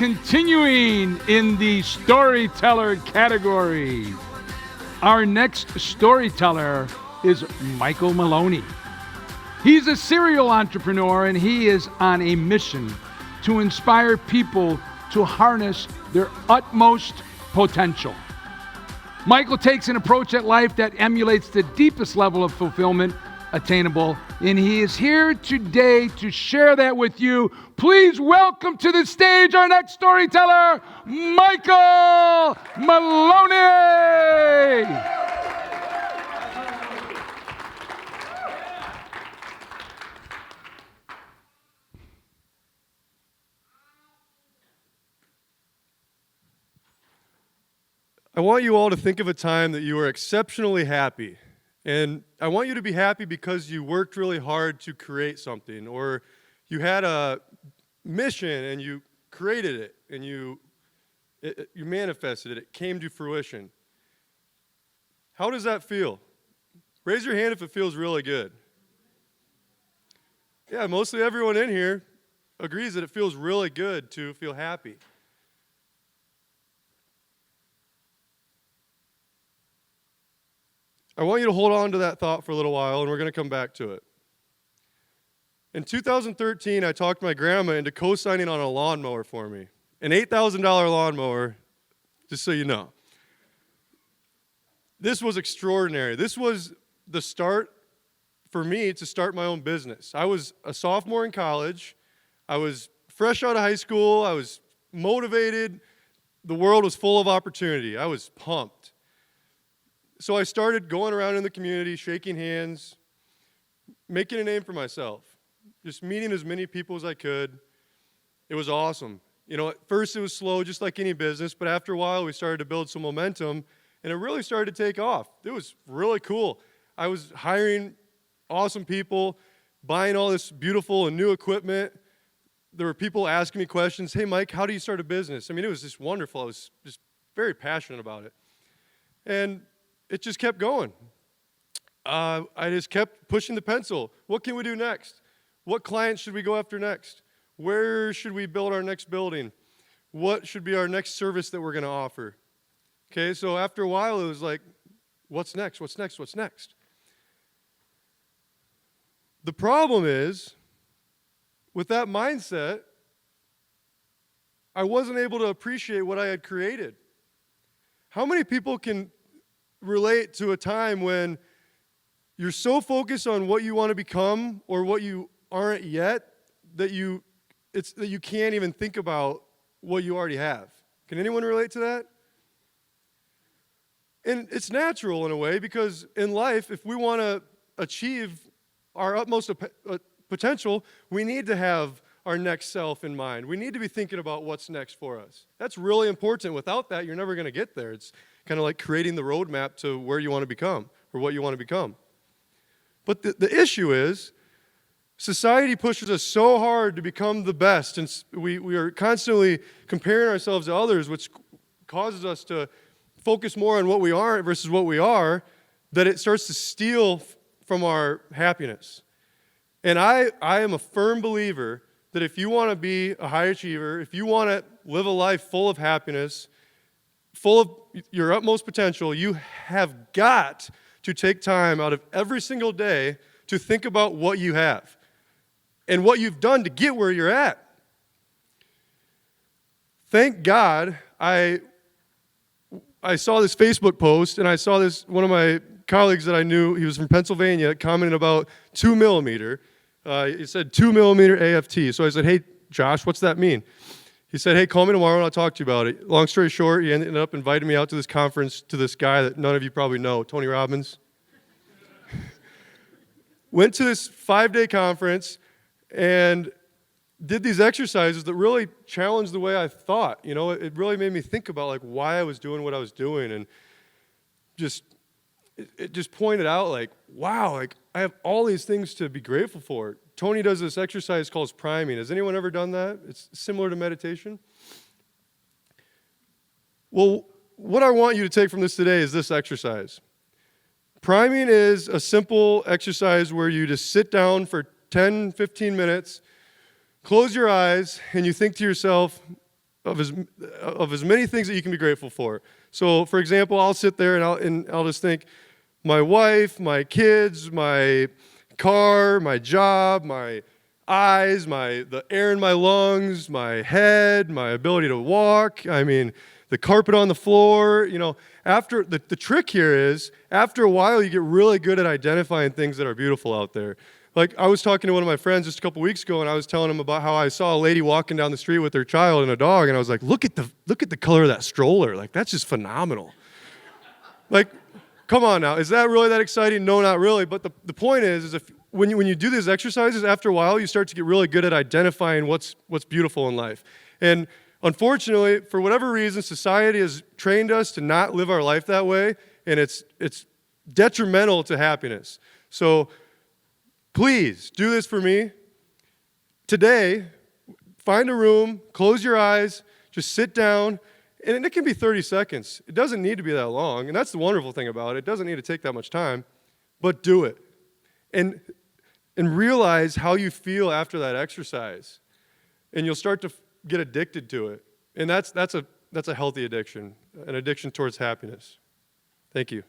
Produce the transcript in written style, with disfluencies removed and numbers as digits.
continuing in the Storyteller category. Our next storyteller is Michael Maloney. He's a serial entrepreneur and he is on a mission to inspire people to harness their utmost potential. Michael takes an approach at life that emulates the deepest level of fulfillment attainable, and he is here today to share that with you. Please welcome to the stage our next storyteller, Michael Maloney. I want you all to think of a time that you were exceptionally happy. And I want you to be happy because you worked really hard to create something, or you had a mission and you created it and you manifested it. It came to fruition. How does that feel? Raise your hand if it feels really good. Yeah, mostly everyone in here agrees that it feels really good to feel happy. I want you to hold on to that thought for a little while, and we're going to come back to it. In 2013, I talked my grandma into co-signing on a lawnmower for me, an $8,000 lawnmower, just so you know. This was extraordinary. This was the start for me to start my own business. I was a sophomore in college. I was fresh out of high school. I was motivated. The world was full of opportunity. I was pumped. So I started going around in the community, shaking hands, making a name for myself, just meeting as many people as I could. It was awesome. You know, at first it was slow, just like any business, but after a while we started to build some momentum, and it really started to take off. It was really cool. I was hiring awesome people, buying all this beautiful and new equipment. There were people asking me questions. Hey, Mike, how do you start a business? I mean, it was just wonderful. I was just very passionate about it. And it just kept going. I just kept pushing the pencil. What can we do next? What clients should we go after next? Where should we build our next building? What should be our next service that we're going to offer? Okay, so after a while, it was like, what's next? What's next? What's next? The problem is, with that mindset, I wasn't able to appreciate what I had created. How many people can relate to a time when you're so focused on what you want to become or what you aren't yet that you can't even think about what you already have? Can anyone relate to that? And it's natural in a way, because in life, if we want to achieve our utmost potential, we need to have our next self in mind. We need to be thinking about what's next for us. That's really important. Without that, you're never going to get there. It's kind of like creating the roadmap to where you want to become or what you want to become. But the issue is, society pushes us so hard to become the best, and we are constantly comparing ourselves to others, which causes us to focus more on what we aren't versus what we are, that it starts to steal from our happiness. And I am a firm believer that if you want to be a high achiever, if you want to live a life full of happiness, full of your utmost potential, you have got to take time out of every single day to think about what you have and what you've done to get where you're at. Thank God I saw this Facebook post, and I saw this, one of my colleagues that I knew, he was from Pennsylvania, commenting about 2 millimeter. He said 2 millimeter AFT. So I said, hey, Josh, what's that mean? He said, hey, call me tomorrow and I'll talk to you about it. Long story short, he ended up inviting me out to this conference to this guy that none of you probably know, Tony Robbins. Went to this 5-day conference and did these exercises that really challenged the way I thought. You know, it really made me think about like why I was doing what I was doing, and it just pointed out like, wow, like I have all these things to be grateful for. Tony does this exercise called priming. Has anyone ever done that? It's similar to meditation. Well, what I want you to take from this today is this exercise. Priming is a simple exercise where you just sit down for 10, 15 minutes, close your eyes, and you think to yourself, of as many things that you can be grateful for. So, for example, I'll sit there and I'll just think, my wife, my kids, my car, my job, my eyes, the air in my lungs, my head, my ability to walk. I mean, the carpet on the floor. After the trick here is, after a while, you get really good at identifying things that are beautiful out there. Like, I was talking to one of my friends just a couple weeks ago, and I was telling him about how I saw a lady walking down the street with her child and a dog, and I was like, look at the color of that stroller. Like, that's just phenomenal. Like, come on now. Is that really that exciting? No, not really. But the point is when you do these exercises, after a while, you start to get really good at identifying what's beautiful in life. And unfortunately, for whatever reason, society has trained us to not live our life that way, and it's detrimental to happiness. So please do this for me. Today, find a room, close your eyes, just sit down, and it can be 30 seconds. It doesn't need to be that long, and that's the wonderful thing about it. It doesn't need to take that much time, but do it. And realize how you feel after that exercise, and you'll start to get addicted to it. And that's a healthy addiction, an addiction towards happiness. Thank you.